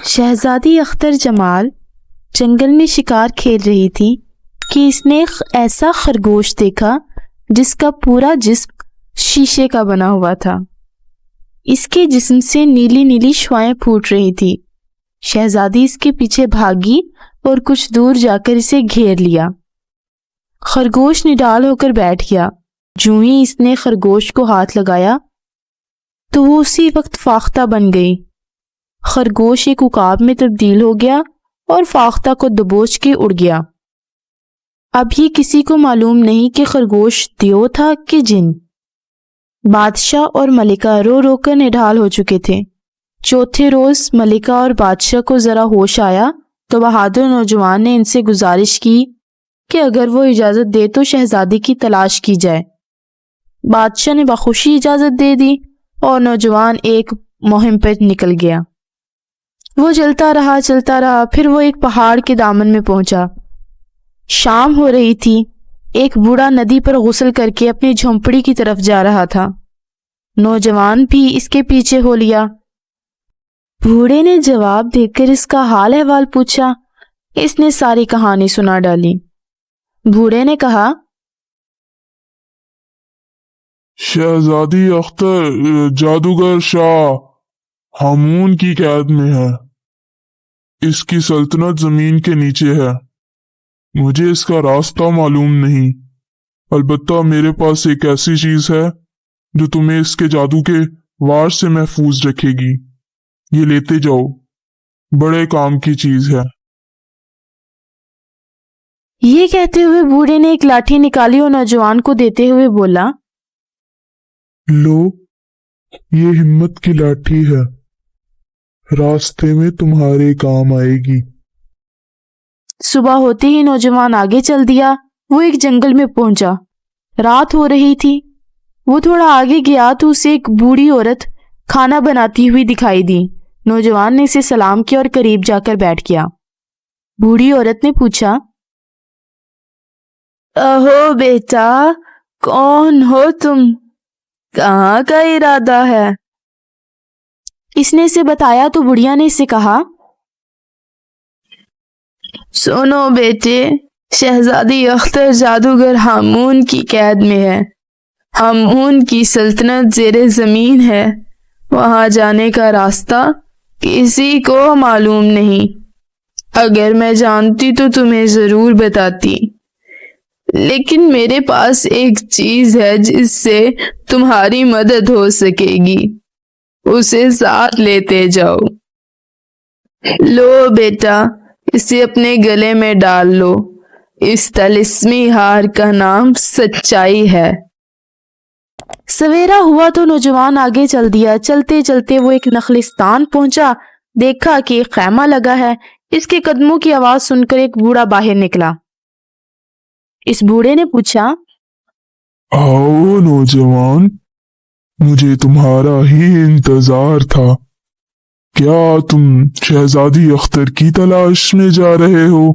شہزادی اختر جمال جنگل میں شکار کھیل رہی تھی کہ اس نے ایک ایسا خرگوش دیکھا جس کا پورا جسم شیشے کا بنا ہوا تھا۔ اس کے جسم سے نیلی نیلی شعاعیں پھوٹ رہی تھی۔ شہزادی اس کے پیچھے بھاگی اور کچھ دور جا کر اسے گھیر لیا۔ خرگوش نڈال ہو کر بیٹھ گیا۔ جوں ہی اس نے خرگوش کو ہاتھ لگایا تو وہ اسی وقت فاختہ بن گئی۔ خرگوش ایک عقاب میں تبدیل ہو گیا اور فاختہ کو دبوچ کے اڑ گیا۔ اب یہ کسی کو معلوم نہیں کہ خرگوش دیو تھا کہ جن۔ بادشاہ اور ملکہ رو رو کر نڈھال ہو چکے تھے۔ چوتھے روز ملکہ اور بادشاہ کو ذرا ہوش آیا تو بہادر نوجوان نے ان سے گزارش کی کہ اگر وہ اجازت دے تو شہزادی کی تلاش کی جائے۔ بادشاہ نے بخوشی اجازت دے دی اور نوجوان ایک مہم پر نکل گیا۔ وہ چلتا رہا، پھر وہ ایک پہاڑ کے دامن میں پہنچا۔ شام ہو رہی تھی۔ ایک بوڑھا ندی پر غسل کر کے اپنی جھونپڑی کی طرف جا رہا تھا۔ نوجوان بھی اس کے پیچھے ہو لیا۔ بوڑھے نے جواب دے کر اس کا حال احوال پوچھا۔ اس نے ساری کہانی سنا ڈالی۔ بوڑھے نے کہا، شہزادی اختر جادوگر شاہ ہامون کی قید میں ہے۔ اس کی سلطنت زمین کے نیچے ہے۔ مجھے اس کا راستہ معلوم نہیں، البتہ میرے پاس ایک ایسی چیز ہے جو تمہیں اس کے جادو کے وار سے محفوظ رکھے گی۔ یہ لیتے جاؤ، بڑے کام کی چیز ہے۔ یہ کہتے ہوئے بوڑھے نے ایک لاٹھی نکالی اور نوجوان کو دیتے ہوئے بولا، لو، یہ ہمت کی لاٹھی ہے، راستے میں تمہارے کام آئے گی۔ صبح ہوتے ہی نوجوان آگے چل دیا۔ وہ ایک جنگل میں پہنچا۔ رات ہو رہی تھی۔ وہ تھوڑا آگے گیا تو اسے ایک بوڑھی عورت کھانا بناتی ہوئی دکھائی دی۔ نوجوان نے اسے سلام کیا اور قریب جا کر بیٹھ گیا۔ بوڑھی عورت نے پوچھا، اہو بیٹا، کون ہو تم؟ کہاں کا ارادہ ہے؟ اس نے اسے بتایا تو بڑھیا نے اسے کہا، سنو بیٹے، شہزادی اختر جادوگر ہامون کی قید میں ہے۔ ہامون کی سلطنت زیر زمین ہے۔ وہاں جانے کا راستہ کسی کو معلوم نہیں۔ اگر میں جانتی تو تمہیں ضرور بتاتی، لیکن میرے پاس ایک چیز ہے جس سے تمہاری مدد ہو سکے گی۔ اسے ساتھ لیتے جاؤ۔ لو بیٹا، اسے اپنے گلے میں ڈال لو۔ اس طلسمی ہار کا نام سچائی ہے۔ سویرا ہوا تو نوجوان آگے چل دیا۔ چلتے چلتے وہ ایک نخلستان پہنچا۔ دیکھا کہ ایک خیمہ لگا ہے۔ اس کے قدموں کی آواز سن کر ایک بوڑھا باہر نکلا۔ اس بوڑھے نے پوچھا، آؤ نوجوان، مجھے تمہارا ہی انتظار تھا۔ کیا تم شہزادی اختر کی تلاش میں جا رہے ہو؟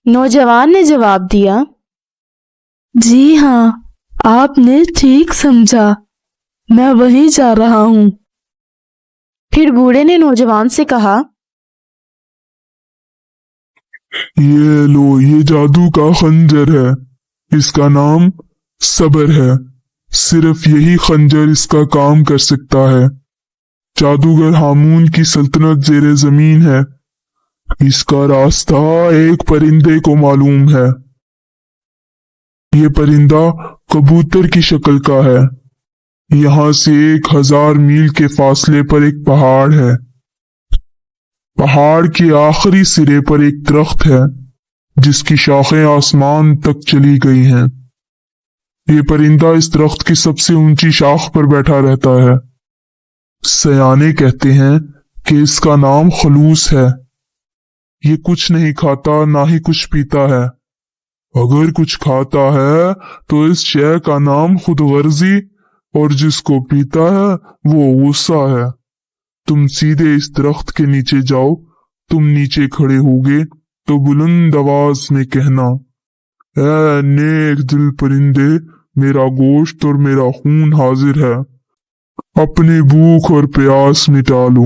نوجوان نے جواب دیا، جی ہاں، آپ نے ٹھیک سمجھا، میں وہیں جا رہا ہوں۔ پھر بوڑھے نے نوجوان سے کہا، یہ لو، یہ جادو کا خنجر ہے۔ اس کا نام صبر ہے۔ صرف یہی خنجر اس کا کام کر سکتا ہے۔ جادوگر ہامون کی سلطنت زیر زمین ہے۔ اس کا راستہ ایک پرندے کو معلوم ہے۔ یہ پرندہ کبوتر کی شکل کا ہے۔ یہاں سے 1000 میل کے فاصلے پر ایک پہاڑ ہے۔ پہاڑ کے آخری سرے پر ایک درخت ہے جس کی شاخیں آسمان تک چلی گئی ہیں۔ یہ پرندہ اس درخت کی سب سے اونچی شاخ پر بیٹھا رہتا ہے۔ سیانے کہتے ہیں کہ اس کا نام خلوص ہے۔ یہ کچھ نہیں کھاتا، نہ ہی کچھ پیتا ہے۔ اگر کچھ کھاتا ہے تو اس شے کا نام خود غرضی، اور جس کو پیتا ہے وہ غصہ ہے۔ تم سیدھے اس درخت کے نیچے جاؤ۔ تم نیچے کھڑے ہوگے تو بلند آواز میں کہنا، اے نیک دل پرندے، میرا گوشت اور میرا خون حاضر ہے، اپنی بھوک اور پیاس مٹا لو۔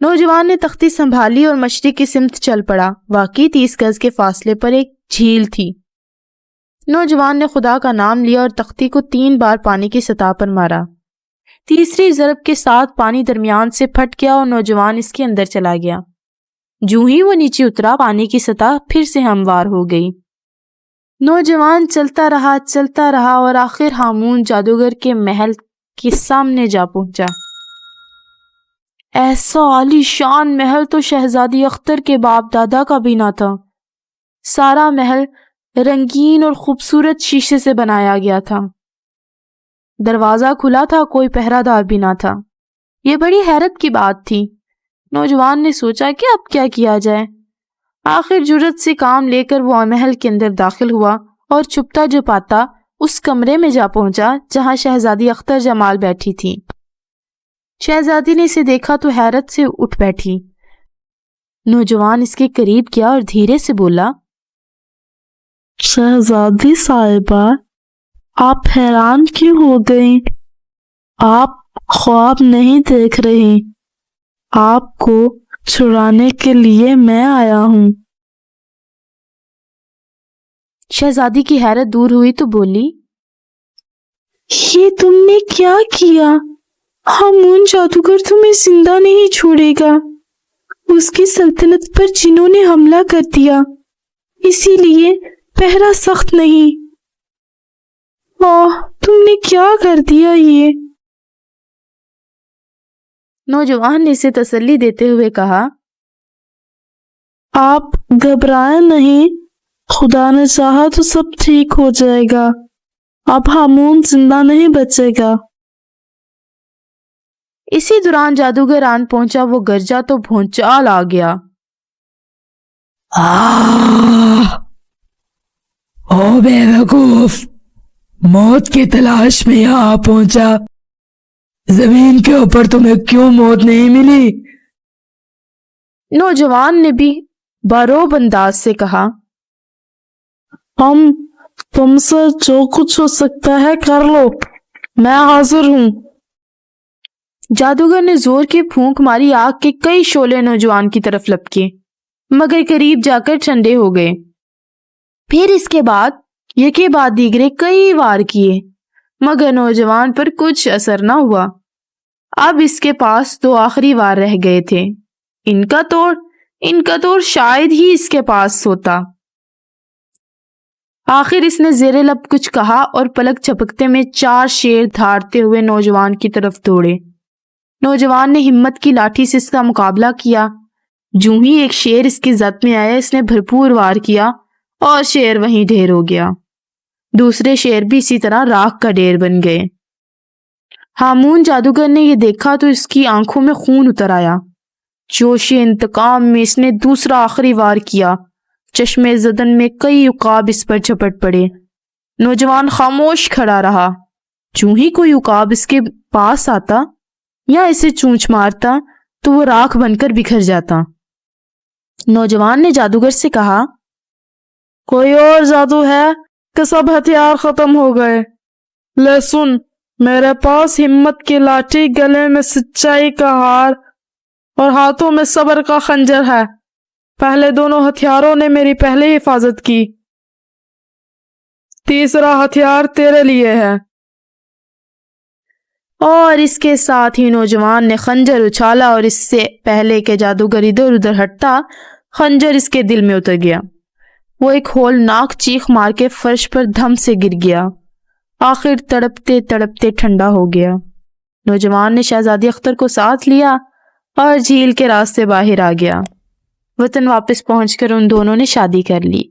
نوجوان نے تختی سنبھالی اور مشرق کی سمت چل پڑا۔ واقعی 30 گز کے فاصلے پر ایک جھیل تھی۔ نوجوان نے خدا کا نام لیا اور تختی کو 3 بار پانی کی سطح پر مارا۔ تیسری ضرب کے ساتھ پانی درمیان سے پھٹ گیا اور نوجوان اس کے اندر چلا گیا۔ جو ہی وہ نیچے اترا، پانی کی سطح پھر سے ہموار ہو گئی۔ نوجوان چلتا رہا اور آخر ہامون جادوگر کے محل کے سامنے جا پہنچا۔ ایسا عالی شان محل تو شہزادی اختر کے باپ دادا کا بھی نہ تھا۔ سارا محل رنگین اور خوبصورت شیشے سے بنایا گیا تھا۔ دروازہ کھلا تھا، کوئی پہرہ دار بھی نہ تھا۔ یہ بڑی حیرت کی بات تھی۔ نوجوان نے سوچا کہ اب کیا کیا جائے۔ آخر جرأت سے کام لے کر وہ محل کے اندر داخل ہوا اور چھپتا چھپاتا اس کمرے میں جا پہنچا جہاں شہزادی اختر جمال بیٹھی تھی۔ شہزادی نے اسے دیکھا تو حیرت سے اٹھ بیٹھی۔ نوجوان اس کے قریب گیا اور دھیرے سے بولا، شہزادی صاحبہ، آپ حیران کیوں ہو گئیں؟ آپ خواب نہیں دیکھ رہی، آپ کو چھڑانے کے لیے میں آیا ہوں۔ شہزادی کی حیرت دور ہوئی تو بولی، یہ تم نے کیا کیا؟ ہامون جادوگر تمہیں زندہ نہیں چھوڑے گا۔ اس کی سلطنت پر جنوں نے حملہ کر دیا، اسی لیے پہرا سخت نہیں۔ تم نے کیا کر دیا یہ؟ نوجوان نے اسے تسلی دیتے ہوئے کہا، آپ گھبرائیں نہیں، خدا نے چاہا تو سب ٹھیک ہو جائے گا۔ اب ہامون زندہ نہیں بچے گا۔ اسی دوران جادوگر آن پہنچا۔ وہ گرجا تو بھونچال آ گیا۔ او بے وقوف، موت کی تلاش میں یہاں پہنچا، زمین کے اوپر تمہیں کیوں موت نہیں ملی؟ نوجوان نے بھی باروب انداز سے کہا، ہم تم سے جو کچھ ہو سکتا ہے کر لو، میں حاضر ہوں۔ جادوگر نے زور کی پھونک ماری۔ آگ کے کئی شعلے نوجوان کی طرف لپکے مگر قریب جا کر ٹھنڈے ہو گئے۔ پھر اس کے بعد یکے بعد دیگرے کئی وار کیے مگر نوجوان پر کچھ اثر نہ ہوا۔ اب اس کے پاس 2 آخری وار رہ گئے تھے۔ ان کا توڑ شاید ہی اس کے پاس ہوتا۔ آخر اس نے زیر لب کچھ کہا اور پلک جھپکتے میں 4 شیر دھاڑتے ہوئے نوجوان کی طرف دوڑے۔ نوجوان نے ہمت کی لاٹھی سے اس کا مقابلہ کیا۔ جو ہی ایک شیر اس کی زد میں آیا، اس نے بھرپور وار کیا اور شیر وہیں ڈھیر ہو گیا۔ دوسرے شیر بھی اسی طرح راکھ کا ڈھیر بن گئے۔ ہامون جادوگر نے یہ دیکھا تو اس کی آنکھوں میں خون اتر آیا۔ جوش انتقام میں اس نے دوسرا آخری وار کیا۔ چشمے زدن میں کئی عقاب اس پر جھپٹ پڑے۔ نوجوان خاموش کھڑا رہا۔ جو ہی کوئی عقاب اس کے پاس آتا یا اسے چونچ مارتا تو وہ راکھ بن کر بکھر جاتا۔ نوجوان نے جادوگر سے کہا، کوئی اور جادو ہے کہ سب ہتھیار ختم ہو گئے؟ لے سن، میرے پاس ہمت کی لاٹھی، گلے میں سچائی کا ہار اور ہاتھوں میں صبر کا خنجر ہے۔ پہلے دونوں ہتھیاروں نے میری پہلے حفاظت کی، تیسرا ہتھیار تیرے لیے ہے۔ اور اس کے ساتھ ہی نوجوان نے خنجر اچھالا اور اس سے پہلے کہ جادوگر ادھر ادھر ہٹتا، خنجر اس کے دل میں اتر گیا۔ وہ ایک ہولناک چیخ مار کے فرش پر دھم سے گر گیا۔ آخر تڑپتے تڑپتے ٹھنڈا ہو گیا۔ نوجوان نے شہزادی اختر کو ساتھ لیا اور جھیل کے راستے باہر آ گیا۔ وطن واپس پہنچ کر ان دونوں نے شادی کر لی۔